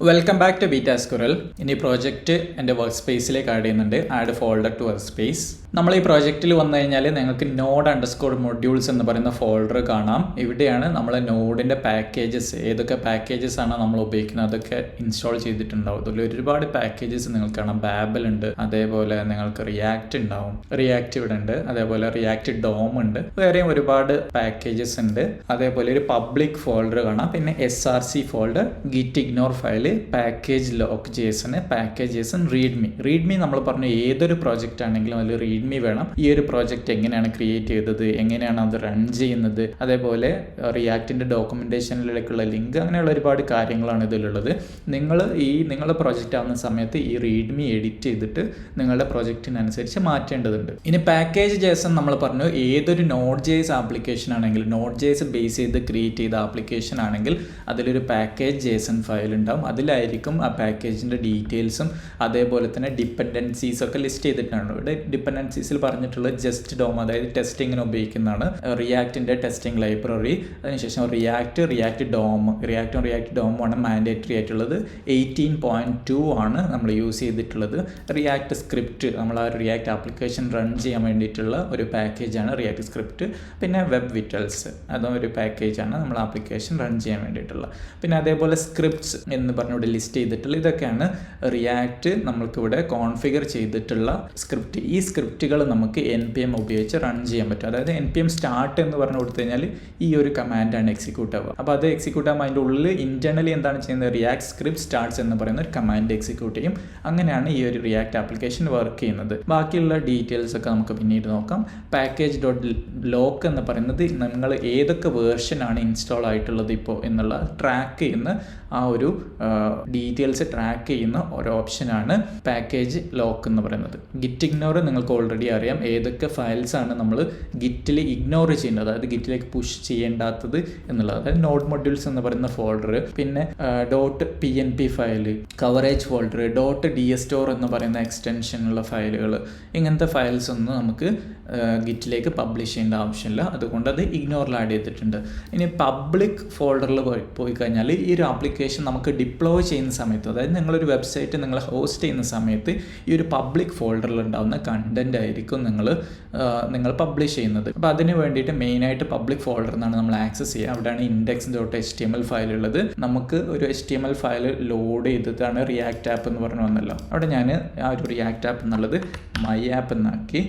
Welcome back to Beta Squirrel. ഇനി project എൻ്റെ വർക്ക് സ്പേസിലേക്ക് ആഡ് ചെയ്യുന്നുണ്ട്. Add folder to workspace. നമ്മൾ ഈ പ്രോജക്റ്റിൽ വന്നു കഴിഞ്ഞാൽ നിങ്ങൾക്ക് node_modules എന്ന് പറയുന്ന ഫോൾഡർ കാണാം. ഇവിടെയാണ് നമ്മൾ നോഡിൻ്റെ പാക്കേജസ്, ഏതൊക്കെ പാക്കേജസ് ആണ് നമ്മൾ ഉപയോഗിക്കുന്നത് അതൊക്കെ ഇൻസ്റ്റാൾ ചെയ്തിട്ടുണ്ടാവും. അതിൽ ഒരുപാട് പാക്കേജസ് നിങ്ങൾക്ക് കാണാം. ബാബൽ ഉണ്ട്, അതേപോലെ നിങ്ങൾക്ക് റിയാക്ട് ഉണ്ടാവും, റിയാക്ട് ഇവിടെ ഉണ്ട്, അതേപോലെ റിയാക്ട് ഡോം ഉണ്ട്, വേറെയും ഒരുപാട് പാക്കേജസ് ഉണ്ട്. അതേപോലെ ഒരു പബ്ലിക് ഫോൾഡർ കാണാം, പിന്നെ SRC folder, git ignore file, package lock JSON, package JSON, readme നമ്മൾ പറഞ്ഞു ഏതൊരു പ്രോജക്റ്റ് ആണെങ്കിലും അതിൽ റീഡ്മി വേണം. ഈ ഒരു പ്രോജക്റ്റ് എങ്ങനെയാണ് ക്രിയേറ്റ് ചെയ്തത്, എങ്ങനെയാണ് അത് റൺ ചെയ്യുന്നത്, അതേപോലെ റിയാക്റ്റിൻ്റെ ഡോക്യുമെൻറ്റേഷനിലേക്കുള്ള ലിങ്ക്, അങ്ങനെയുള്ള ഒരുപാട് കാര്യങ്ങളാണ് ഇതിലുള്ളത്. നിങ്ങളുടെ പ്രോജക്റ്റ് ആവുന്ന സമയത്ത് ഈ റീഡ്മി എഡിറ്റ് ചെയ്തിട്ട് നിങ്ങളുടെ പ്രോജക്റ്റിനനുസരിച്ച് മാറ്റേണ്ടതുണ്ട്. ഇനി പാക്കേജ് JSON നമ്മൾ പറഞ്ഞു ഏതൊരു Node.js ആപ്ലിക്കേഷൻ ആണെങ്കിൽ, Node.js ബേസ് ചെയ്ത് ക്രിയേറ്റ് ചെയ്ത ആപ്ലിക്കേഷൻ ആണെങ്കിൽ അതിലൊരു പാക്കേജ് JSON ഫയൽ ഉണ്ടാവും. അതിലായിരിക്കും ആ പാക്കേജിൻ്റെ ഡീറ്റെയിൽസും അതേപോലെ തന്നെ ഡിപ്പെൻഡൻസീസ് ഒക്കെ ലിസ്റ്റ് ചെയ്തിട്ടാണ്. ഇവിടെ ഡിപ്പെൻഡൻസീസിൽ പറഞ്ഞിട്ടുള്ളത് ജസ്റ്റ് ഡോം, അതായത് ടെസ്റ്റിങ്ങിന് ഉപയോഗിക്കുന്നതാണ്. റിയാക്റ്റിൻ്റെ ടെസ്റ്റിംഗ് ലൈബ്രറി, അതിനുശേഷം റിയാക്ട് ഡോമാണ് മാൻഡേറ്ററി ആയിട്ടുള്ളത്. 18.2 ആണ് നമ്മൾ യൂസ് ചെയ്തിട്ടുള്ളത്. റിയാക്ട് സ്ക്രിപ്റ്റ്, നമ്മൾ ആ റിയാക്ട് ആപ്ലിക്കേഷൻ റൺ ചെയ്യാൻ വേണ്ടിയിട്ടുള്ള ഒരു പാക്കേജാണ് റിയാക്ട് സ്ക്രിപ്റ്റ്. പിന്നെ വെബ് വിറ്റൽസ്, അതും ഒരു പാക്കേജാണ് നമ്മൾ ആപ്ലിക്കേഷൻ റൺ ചെയ്യാൻ വേണ്ടിയിട്ടുള്ള. പിന്നെ അതേപോലെ സ്ക്രിപ്റ്റ്സ് എന്ന് പറഞ്ഞിവിടെ ലിസ്റ്റ് ചെയ്തിട്ടുള്ള ഇതൊക്കെയാണ് റിയാക്ട് നമ്മൾക്കിവിടെ കോൺഫിഗർ ചെയ്തിട്ടുള്ള സ്ക്രിപ്റ്റ്. ഈ സ്ക്രിപ്റ്റുകൾ നമുക്ക് npm ഉപയോഗിച്ച് റൺ ചെയ്യാൻ പറ്റും. അതായത് npm സ്റ്റാർട്ട് എന്ന് പറഞ്ഞു കൊടുത്തു കഴിഞ്ഞാൽ ഈ ഒരു കമാൻഡാണ് എക്സിക്യൂട്ട് ആവുക. അപ്പോൾ അത് എക്സിക്യൂട്ട് ആകുമ്പോൾ അതിൻ്റെ ഉള്ളിൽ ഇൻറ്റേർണലി എന്താണ് ചെയ്യുന്നത്, റിയാക്ട് സ്ക്രിപ്റ്റ് സ്റ്റാർട്ട്സ് എന്ന് പറയുന്ന ഒരു കമാൻഡ് എക്സിക്യൂട്ട് ചെയ്യും. അങ്ങനെയാണ് ഈ ഒരു റിയാക്ട് ആപ്ലിക്കേഷൻ വർക്ക് ചെയ്യുന്നത്. ബാക്കിയുള്ള ഡീറ്റെയിൽസ് ഒക്കെ നമുക്ക് പിന്നീട് നോക്കാം. പാക്കേജ് ലോക്ക് എന്ന് പറയുന്നത് നിങ്ങൾ ഏതൊക്കെ വേർഷനാണ് ഇൻസ്റ്റാൾ ആയിട്ടുള്ളത് ഇപ്പോൾ എന്നുള്ള ട്രാക്ക് ചെയ്യുന്ന ആ ഒരു ഡീറ്റെയിൽസ് ട്രാക്ക് ചെയ്യുന്ന ഒരു ഓപ്ഷനാണ് പാക്കേജ് ലോക്ക് എന്ന് പറയുന്നത്. ഗിറ്റ് ഇഗ്നോർ നിങ്ങൾക്ക് ഓൾറെഡി അറിയാം ഏതൊക്കെ ഫയൽസ് ആണ് നമ്മൾ ഗിറ്റിൽ ഇഗ്നോർ ചെയ്യേണ്ടത്, അതായത് ഗിറ്റിലേക്ക് പുഷ് ചെയ്യേണ്ടാത്തത് എന്നുള്ളത്. അതായത് നോഡ് മൊഡ്യൂൾസ് എന്ന് പറയുന്ന ഫോൾഡർ, പിന്നെ .pnp file, coverage folder, .dsstore എന്ന് പറയുന്ന എക്സ്റ്റൻഷനുള്ള ഫയലുകൾ, ഇങ്ങനത്തെ ഫയൽസ് ഒന്നും നമുക്ക് ഗിറ്റിലേക്ക് പബ്ലിഷ് ചെയ്യേണ്ട ആവശ്യമില്ല. അതുകൊണ്ട് അത് ഇഗ്നോറിൽ ആഡ് ചെയ്തിട്ടുണ്ട്. ഇനി പബ്ലിക് ഫോൾഡറിൽ പോയി കഴിഞ്ഞാൽ ഈ ഒരു ആപ്ലിക്കേഷൻ നമുക്ക് ഡിപ്ലോയ് ചെയ്യുന്ന സമയത്ത്, അതായത് നിങ്ങളൊരു വെബ്സൈറ്റ് നിങ്ങൾ ഹോസ്റ്റ് ചെയ്യുന്ന സമയത്ത് ഈ ഒരു പബ്ലിക് ഫോൾഡറിൽ ഉണ്ടാകുന്ന കണ്ടന്റ് ആയിരിക്കും നിങ്ങൾ പബ്ലിഷ് ചെയ്യുന്നത്. അപ്പോൾ അതിന് വേണ്ടിയിട്ട് മെയിനായിട്ട് പബ്ലിക് ഫോൾഡർ എന്നാണ് നമ്മൾ ആക്സസ് ചെയ്യുക. അവിടെയാണ് index.html ഫയൽ ഉള്ളത്. നമുക്ക് ഒരു HTML ഫയൽ ലോഡ് ചെയ്തിട്ടാണ് റിയാക്ട് ആപ്പ് എന്ന് പറഞ്ഞു വന്നല്ലോ. അവിടെ ഞാൻ ആ ഒരു റിയാക്ട് ആപ്പ് എന്നുള്ളത് മൈ ആപ്പ് എന്നാക്കി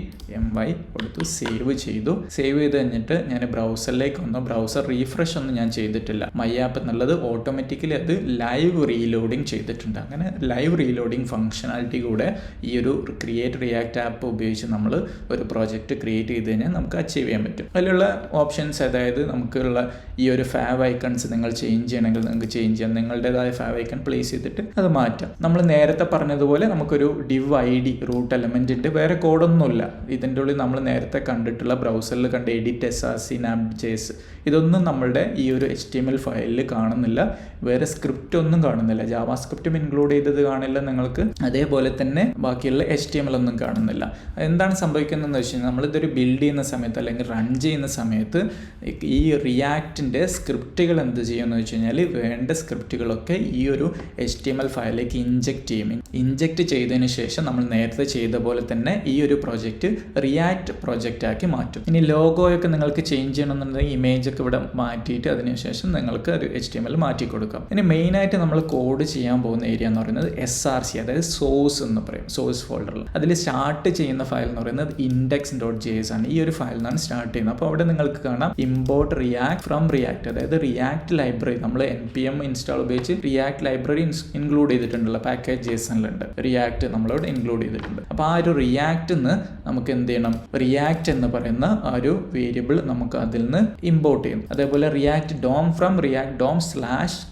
my കൊടുത്തു, സേവ് ചെയ്തു. സേവ് ചെയ്ത് കഴിഞ്ഞിട്ട് ഞാൻ ബ്രൗസറിലേക്ക് വന്നു. ബ്രൗസർ റീഫ്രഷ് ഒന്നും ഞാൻ ചെയ്തിട്ടില്ല. മൈ ആപ്പ് എന്നുള്ളത് ഓട്ടോമാറ്റിക്കലി അത് ലൈവ് റീലോഡിങ് ചെയ്തിട്ടുണ്ട്. അങ്ങനെ ലൈവ് റീലോഡിങ് ഫംഗ്ഷനാലിറ്റി കൂടെ ഈ ഒരു ക്രിയേറ്റ് റിയാക്ട് ആപ്പ് ഉപയോഗിച്ച് നമ്മൾ ഒരു പ്രോജക്റ്റ് ക്രിയേറ്റ് ചെയ്ത് കഴിഞ്ഞാൽ നമുക്ക് അച്ചീവ് ചെയ്യാൻ പറ്റും. അതിലുള്ള ഓപ്ഷൻസ്, അതായത് നമുക്കുള്ള ഈ ഒരു ഫാവ് ഐക്കൺസ് നിങ്ങൾ ചേഞ്ച് ചെയ്യണമെങ്കിൽ നിങ്ങൾക്ക് ചേഞ്ച് ചെയ്യാം. നിങ്ങളുടേതായ ഫാവ് ഐക്കൺ പ്ലേസ് ചെയ്തിട്ട് അത് മാറ്റാം. നമ്മൾ നേരത്തെ പറഞ്ഞതുപോലെ നമുക്കൊരു div ID റൂട്ട് എലമെന്റ് ഉണ്ട്. വേറെ കോഡൊന്നുമില്ല. ഇതിൻ്റെ ഉള്ളിൽ നമ്മൾ നേരത്തെ കണ്ടിട്ടുള്ള ബ്രൗസറിൽ കണ്ട എഡിറ്റ് SRC React.js ഇതൊന്നും നമ്മളുടെ ഈ ഒരു HTML ഫയലിൽ കാണുന്നില്ല. വേറെ സ്ക്രിപ്റ്റ് ഒന്നും കാണുന്നില്ല. JavaScript ഇൻക്ലൂഡ് ചെയ്തത് കാണില്ല നിങ്ങൾക്ക്. അതേപോലെ തന്നെ ബാക്കിയുള്ള HTML ഒന്നും കാണുന്നില്ല. എന്താണ് സംഭവിക്കുന്നതെന്ന് വെച്ച് കഴിഞ്ഞാൽ നമ്മളിതൊരു ബിൽഡ് ചെയ്യുന്ന സമയത്ത് അല്ലെങ്കിൽ റൺ ചെയ്യുന്ന സമയത്ത് ഈ റിയാക്റ്റിൻ്റെ സ്ക്രിപ്റ്റുകൾ എന്ത് ചെയ്യുമെന്ന് വെച്ച് കഴിഞ്ഞാൽ വേണ്ട സ്ക്രിപ്റ്റുകളൊക്കെ ഈ ഒരു HTML ഫയലിലേക്ക് ഇൻജെക്റ്റ് ചെയ്യും. ഇൻജെക്റ്റ് ചെയ്തതിന് ശേഷം നമ്മൾ നേരത്തെ ചെയ്ത പോലെ തന്നെ ഈ ഒരു പ്രോജക്റ്റ് റിയാക്ട് പ്രോജക്റ്റ് ആക്കി മാറ്റും. ഇനി ലോഗോയൊക്കെ നിങ്ങൾക്ക് ചേഞ്ച് ചെയ്യണമെന്നുണ്ടെങ്കിൽ ഇമേജ് ഒക്കെ ഇവിടെ മാറ്റിയിട്ട് അതിനുശേഷം നിങ്ങൾക്ക് ഒരു HTML മാറ്റി കൊടുക്കാം. ഇനി മെയിനായിട്ട് നമ്മൾ കോഡ് ചെയ്യാൻ പോകുന്ന ഏരിയ എന്ന് പറയുന്നത് SRC, അതായത് സോഴ്സ് എന്ന് പറയും, സോഴ്സ് ഫോൾഡറിൽ. അതിൽ സ്റ്റാർട്ട് ചെയ്യുന്ന ഫയൽ എന്ന് പറയുന്നത് index.js ആണ്. ഈ ഒരു ഫയൽ നിന്നാണ് സ്റ്റാർട്ട് ചെയ്യുന്നത്. അപ്പോൾ അവിടെ നിങ്ങൾക്ക് കാണാം ഇമ്പോർട്ട് റിയാക്ട് ഫ്രം റിയാക്ട്, അതായത് റിയാക്ട് ലൈബ്രറി നമ്മൾ npm ഇൻസ്റ്റാൾ ഉപയോഗിച്ച് റിയാക്ട് ലൈബ്രറി ഇൻക്ലൂഡ് ചെയ്തിട്ടുണ്ടല്ലോ. പാക്കേജ് JSONലുണ്ട്, റിയാക്ട് നമ്മളോട് ഇൻക്ലൂഡ് ചെയ്തിട്ടുണ്ട്. അപ്പോൾ ആ ഒരു റിയാക്റ്റിന്ന് നമുക്ക് എന്ത് ചെയ്യണം, റിയാക്ട് എന്ന് പറയുന്ന ആ ഒരു വേരിയബിൾ നമുക്ക് അതിൽ നിന്ന് ഇമ്പോർട്ട് ചെയ്യും. അതേപോലെ React DOM from React DOM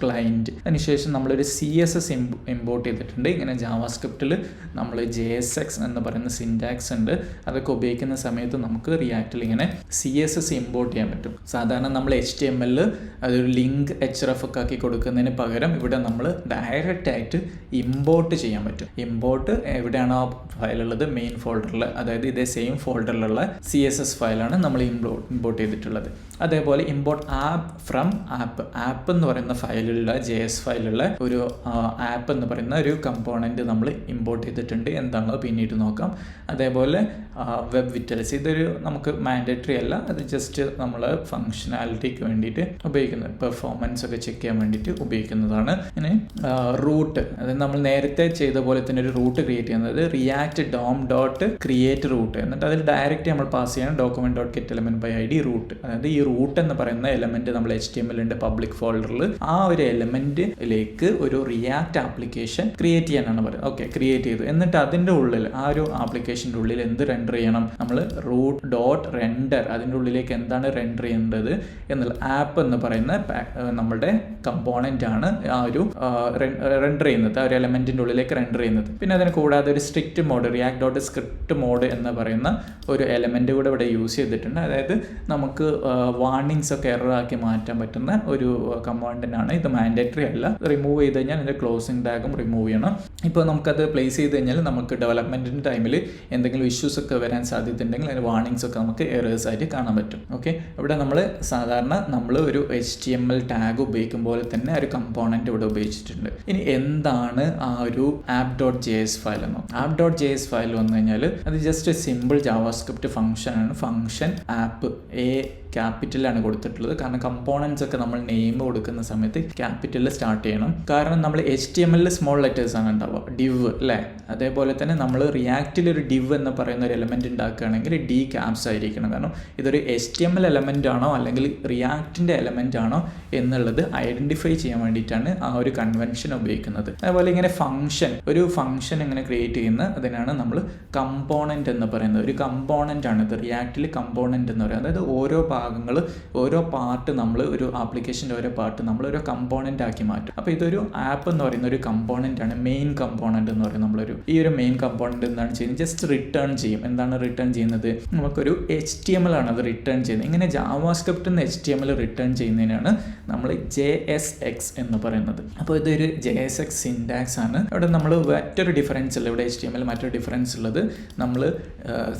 /client. അതിനുശേഷം നമ്മളൊരു CSS ഇമ്പോർട്ട് ചെയ്തിട്ടുണ്ട്. ഇങ്ങനെ JavaScriptൽ നമ്മൾ JSX എന്ന് പറയുന്ന സിൻറ്റാക്സ് ഉണ്ട്. അതൊക്കെ ഉപയോഗിക്കുന്ന സമയത്ത് നമുക്ക് റിയാക്റ്റിൽ ഇങ്ങനെ CSS ഇമ്പോർട്ട് ചെയ്യാൻ പറ്റും. സാധാരണ നമ്മൾ HTML അതൊരു ലിങ്ക് href ഒക്കെ ആക്കി കൊടുക്കുന്നതിന് പകരം ഇവിടെ നമ്മൾ ഡയറക്റ്റ് ആയിട്ട് ഇമ്പോർട്ട് ചെയ്യാൻ പറ്റും. ഇമ്പോർട്ട് എവിടെയാണോ ഫയൽ ഉള്ളത് മെയിൻ ഫോൾഡറിൽ, അതായത് ഇതേ സെയിം ഫോൾഡറിലുള്ള CSS ഫയലാണ് നമ്മൾ ഇമ്പോർട്ട് ചെയ്തിട്ടുള്ളത്. അതേപോലെ ഇമ്പോർട്ട് ആപ്പ് ഫ്രം ആപ്പ് എന്ന് പറയുന്ന ഫയലുള്ള JS ഫയലുള്ള ഒരു ആപ്പ് എന്ന് പറയുന്ന ഒരു കമ്പോണൻറ്റ് നമ്മൾ ഇമ്പോർട്ട് ചെയ്തിട്ടുണ്ട്. എന്താണോ പിന്നീട് നോക്കാം. അതേപോലെ വെബ് വിറ്റൽസ്, ഇതൊരു നമുക്ക് മാൻഡേറ്ററി അല്ല, അത് ജസ്റ്റ് നമ്മൾ ഫങ്ഷനാലിറ്റിക്ക് വേണ്ടിയിട്ട് ഉപയോഗിക്കുന്നത്, പെർഫോമൻസ് ഒക്കെ ചെക്ക് ചെയ്യാൻ വേണ്ടിയിട്ട് ഉപയോഗിക്കുന്നതാണ്. ഇനി റൂട്ട്, അതായത് നമ്മൾ നേരത്തെ ചെയ്ത പോലെ തന്നെ ഒരു റൂട്ട് ക്രിയേറ്റ് ചെയ്യുന്നത് React DOM dot create root, എന്നിട്ട് അതിൽ ഡയറക്റ്റ് നമ്മൾ പാസ് ചെയ്യണം document dot get element by ID root. അതായത് ഈ റൂട്ട് എന്ന് പറയുന്ന എലമെന്റ് നമ്മൾ HTML പബ്ലിക് ഫോൾഡറിൽ ആ ഒരു എലമെന്റിലേക്ക് ഒരു റിയാക്ട് ആപ്ലിക്കേഷൻ ക്രിയേറ്റ് ചെയ്യാനാണ് പറയുന്നത്. ഓക്കെ, ക്രിയേറ്റ് ചെയ്തു. എന്നിട്ട് അതിൻ്റെ ഉള്ളിൽ ആ ഒരു ആപ്ലിക്കേഷൻ്റെ ഉള്ളിൽ എന്ത് റെൻഡർ ചെയ്യണം, നമ്മൾ റൂട്ട് ഡോട്ട് റെൻഡർ, അതിൻ്റെ ഉള്ളിലേക്ക് എന്താണ് റെൻഡർ ചെയ്യേണ്ടത് എന്നുള്ള ആപ്പ് എന്ന് പറയുന്ന നമ്മുടെ കമ്പോണൻ്റ് ആണ് ആ ഒരു റെൻഡർ ചെയ്യുന്നത്, ആ ഒരു എലമെന്റിൻ്റെ ഉള്ളിലേക്ക് റെൻഡർ ചെയ്യുന്നത്. പിന്നെ അതിന് കൂടാതെ ഒരു strict mode, React dot script mode എന്ന് പറയുന്ന ഒരു എലമെന്റ് കൂടെ ഇവിടെ യൂസ് ചെയ്തിട്ടുണ്ട്. അതായത് നമുക്ക് വാർണിംഗ്സ് ഒക്കെ എററാക്കി മാറ്റാൻ പറ്റുന്ന ഒരു കമ്പോണൻ്റാണ്. ഇത് മാൻഡേറ്ററി അല്ല. റിമൂവ് ചെയ്ത് കഴിഞ്ഞാൽ അതിൻ്റെ ക്ലോസിംഗ് ടാഗും റിമൂവ് ചെയ്യണം. ഇപ്പോൾ നമുക്കത് പ്ലേസ് ചെയ്ത് കഴിഞ്ഞാൽ നമുക്ക് ഡെവലപ്മെൻറ്റിൻ്റെ ടൈമിൽ എന്തെങ്കിലും ഇഷ്യൂസ് ഒക്കെ വരാൻ സാധ്യതയുണ്ടെങ്കിൽ അതിന് വാർണിംഗ്സ് ഒക്കെ നമുക്ക് എറേഴ്സ് ആയിട്ട് കാണാൻ പറ്റും. ഓക്കെ, ഇവിടെ നമ്മൾ സാധാരണ നമ്മൾ ഒരു HTML ടാഗ് ഉപയോഗിക്കും പോലെ തന്നെ ഒരു കമ്പോണൻറ്റ് ഇവിടെ ഉപയോഗിച്ചിട്ടുണ്ട്. ഇനി എന്താണ് ആ ഒരു app.js ഫയൽ എന്നോ? app.js ഫയൽ വന്നു കഴിഞ്ഞാൽ അത് ജസ്റ്റ് സിമ്പിൾ ജാവാസ്ക്രിപ്റ്റ് ഫംഗ്ഷൻ ആണ്. ഫംഗ്ഷൻ ആപ്പ് ക്യാപിറ്റലാണ് കൊടുത്തിട്ടുള്ളത്. കാരണം കമ്പോണൻസ് ഒക്കെ നമ്മൾ നെയിം കൊടുക്കുന്ന സമയത്ത് ക്യാപിറ്റലിൽ സ്റ്റാർട്ട് ചെയ്യണം. കാരണം നമ്മൾ HTML സ്മോൾ ലെറ്റേഴ്സ് ആണ് ഉണ്ടാവുക, ഡിവ് അല്ലേ. അതേപോലെ തന്നെ നമ്മൾ റിയാക്റ്റിൽ ഒരു ഡിവ് എന്ന് പറയുന്ന ഒരു എലമെന്റ് ഉണ്ടാക്കുകയാണെങ്കിൽ D ക്യാപ്സ് ആയിരിക്കണം. കാരണം ഇതൊരു HTML എലമെന്റ് ആണോ അല്ലെങ്കിൽ റിയാക്റ്റിന്റെ എലമെന്റ് ആണോ എന്നുള്ളത് ഐഡന്റിഫൈ ചെയ്യാൻ വേണ്ടിയിട്ടാണ് ആ ഒരു കൺവെൻഷൻ ഉപയോഗിക്കുന്നത്. അതേപോലെ ഇങ്ങനെ ഒരു ഫംഗ്ഷൻ ഇങ്ങനെ ക്രിയേറ്റ് ചെയ്യുന്ന അതിനാണ് നമ്മൾ കമ്പോണന്റ് എന്ന് പറയുന്നത്. ഒരു കമ്പോണന്റ് ആണ് ഇത്, റിയാക്റ്റിൽ കമ്പോണന്റ് എന്ന് പറയുന്നത്. അതായത് ഓരോ പാർട്ട് നമ്മൾ ഒരു ആപ്ലിക്കേഷൻ്റെ ഓരോ പാർട്ട് നമ്മൾ ഒരു കമ്പോണന്റ് ആക്കി മാറ്റും. അപ്പോൾ ഇതൊരു ആപ്പ് എന്ന് പറയുന്ന ഒരു കമ്പോണന്റ് ആണ്, മെയിൻ കമ്പോണന്റ് എന്ന് പറയുന്നത്. ഈ ഒരു മെയിൻ കമ്പോണന്റ് എന്താണ് ചെയ്യുന്നത്, ജസ്റ്റ് റിട്ടേൺ ചെയ്യും. എന്താണ് റിട്ടേൺ ചെയ്യുന്നത്, നമുക്കൊരു HTML ആണ് അത് റിട്ടേൺ ചെയ്യുന്നത്. ഇങ്ങനെ ജാവാസ്ക്രിപ്റ്റ് എന്ന് HTML റിട്ടേൺ ചെയ്യുന്നതിനാണ് നമ്മൾ JSX എന്ന് പറയുന്നത്. അപ്പോൾ ഇതൊരു JSX സിൻടാക്സ് ആണ്. ഇവിടെ നമ്മൾ മറ്റൊരു ഡിഫറൻസ് ഉള്ളത്, ഇവിടെ HTML മറ്റൊരു ഡിഫറൻസ് ഉള്ളത്, നമ്മൾ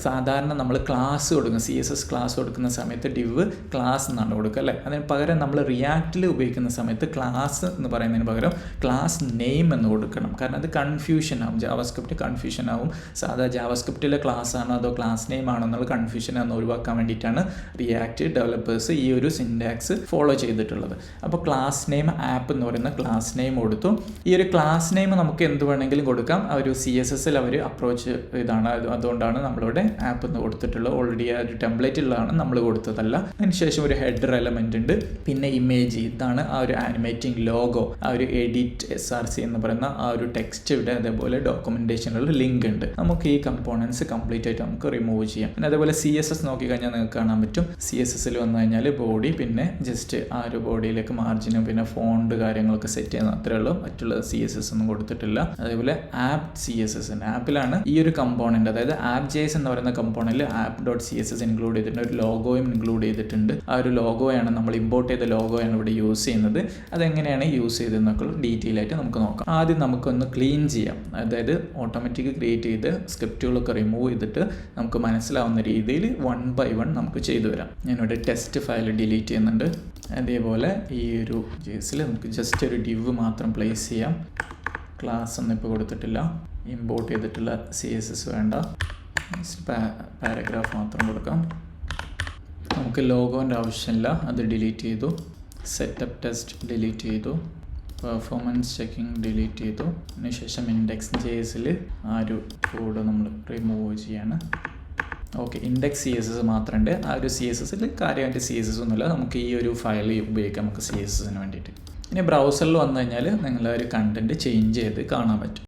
സാധാരണ നമ്മൾ ക്ലാസ് കൊടുക്കുന്ന CSS ക്ലാസ് കൊടുക്കുന്ന സമയത്ത് div ക്ലാസ് എന്നാണ് കൊടുക്കുക അല്ലേ. അതിന് പകരം നമ്മൾ റിയാക്റ്റിൽ ഉപയോഗിക്കുന്ന സമയത്ത് ക്ലാസ് എന്ന് പറയുന്നതിന് പകരം ക്ലാസ് നെയിം എന്ന് കൊടുക്കണം. കാരണം അത് കൺഫ്യൂഷൻ ആവും, ജാവാസ്ക്രിപ്റ്റ് കൺഫ്യൂഷൻ ആവും. സാധാ ജാവാസ്ക്രിപ്റ്റിലെ ക്ലാസ് ആണോ അതോ ക്ലാസ് നെയിം ആണോ എന്നുള്ള കൺഫ്യൂഷൻ എന്ന് ഒഴിവാക്കാൻ വേണ്ടിയിട്ടാണ് റിയാക്റ്റ് ഡെവലപ്പേഴ്സ് ഈ ഒരു സിൻടാക്സ് ഫോളോ ചെയ്തിട്ടുള്ളത്. അപ്പോൾ ക്ലാസ് നെയിം ആപ്പ് എന്ന് പറയുന്ന ക്ലാസ് നെയിം കൊടുത്തു. ഈ ഒരു ക്ലാസ് നെയിം നമുക്ക് എന്ത് വേണമെങ്കിലും കൊടുക്കാം. ആ ഒരു CSSൽ അവർ അപ്രോച്ച് ഇതാണ്, അതുകൊണ്ടാണ് നമ്മളിവിടെ ആപ്പ് എന്ന് കൊടുത്തിട്ടുള്ളത്. ഓൾറെഡി ആ ഒരു ടെംപ്ലേറ്റുള്ളതാണ്, നമ്മൾ കൊടുത്തതല്ല. അതിനുശേഷം ഒരു ഹെഡർ എലമെന്റ് ഉണ്ട്, പിന്നെ ഇമേജ്, ഇതാണ് ആ ഒരു ആനിമേറ്റിംഗ് ലോഗോ, ആ ഒരു എഡിറ്റ് SRC എന്ന് പറയുന്ന ആ ഒരു ടെക്സ്റ്റ് ഇവിടെ. അതേപോലെ ഡോക്യുമെന്റേഷനിലുള്ള ലിങ്ക് ഉണ്ട്. നമുക്ക് ഈ കമ്പോണൻസ് കംപ്ലീറ്റ് ആയിട്ട് നമുക്ക് റിമൂവ് ചെയ്യാം. പിന്നെ അതേപോലെ CSS നോക്കിക്കഴിഞ്ഞാൽ നിങ്ങൾക്ക് കാണാൻ പറ്റും. CSSൽ വന്നു കഴിഞ്ഞാൽ ബോഡി, പിന്നെ ജസ്റ്റ് ആ ഒരു ബോഡിയിലേക്ക് മാർജിനും പിന്നെ ഫോണ്ട് കാര്യങ്ങളൊക്കെ സെറ്റ് ചെയ്യുന്ന അത്രേ ഉള്ളൂ. മറ്റുള്ള CSS ഒന്നും കൊടുത്തിട്ടില്ല. അതേപോലെ CSS ആപ്പിലാണ് ഈ ഒരു കമ്പോണന്റ്, അതായത് app.js എന്ന് പറയുന്ന കമ്പോണന്റിൽ app.css ഇൻക്ലൂഡ് ചെയ്തിട്ടുണ്ട്. ഒരു ലോഗോയും ഇൻക്ലൂഡ് ചെയ്തിട്ടുണ്ട്. ആ ഒരു ലോഗോയാണ് നമ്മൾ ഇമ്പോർട്ട് ചെയ്ത ലോഗോയാണ് ഇവിടെ യൂസ് ചെയ്യുന്നത്. അതെങ്ങനെയാണ് യൂസ് ചെയ്തതെന്നൊക്കെ ഡീറ്റെയിൽ ആയിട്ട് നമുക്ക് നോക്കാം. ആദ്യം നമുക്കൊന്ന് ക്ലീൻ ചെയ്യാം. അതായത് ഓട്ടോമാറ്റിക് ക്രിയേറ്റ് ചെയ്ത് സ്ക്രിപ്റ്റുകളൊക്കെ റിമൂവ് ചെയ്തിട്ട് നമുക്ക് മനസ്സിലാവുന്ന രീതിയിൽ 1 by 1 നമുക്ക് ചെയ്തു വരാം. ഞാനിവിടെ ടെസ്റ്റ് ഫയൽ ഡിലീറ്റ് ചെയ്യുന്നുണ്ട്. അതേപോലെ ഈ ഒരു JSൽ നമുക്ക് ജസ്റ്റ് ഒരു div മാത്രം പ്ലേസ് ചെയ്യാം. ക്ലാസ് ഒന്നും ഇപ്പോൾ കൊടുത്തിട്ടില്ല. ഇമ്പോർട്ട് ചെയ്തിട്ടുള്ള CSS വേണ്ട, പാരഗ്രാഫ് മാത്രം കൊടുക്കാം. നമുക്ക് ലോഗോൻ്റെ ആവശ്യമില്ല, അത് ഡിലീറ്റ് ചെയ്തു. സെറ്റപ്പ് ടെസ്റ്റ് ഡിലീറ്റ് ചെയ്തു. പെർഫോമൻസ് ചെക്കിംഗ് ഡിലീറ്റ് ചെയ്തു. അതിനുശേഷം index.jsൽ ആ ഒരു കോഡ് നമ്മൾ റിമൂവ് ചെയ്യാണ്. Okay, index CSS മാത്രമുണ്ട്. ആ ഒരു CSSൽ കാര്യമായിട്ട് CSS ഒന്നുമില്ല. നമുക്ക് ഈ ഒരു ഫയൽ ഉപയോഗിക്കാം നമുക്ക് CSSന് വേണ്ടിയിട്ട്. ഇനി ബ്രൗസറിൽ വന്നു കഴിഞ്ഞാൽ നിങ്ങൾ ഒരു കണ്ടന്റ് ചേഞ്ച് ചെയ്ത് കാണാൻ പറ്റും.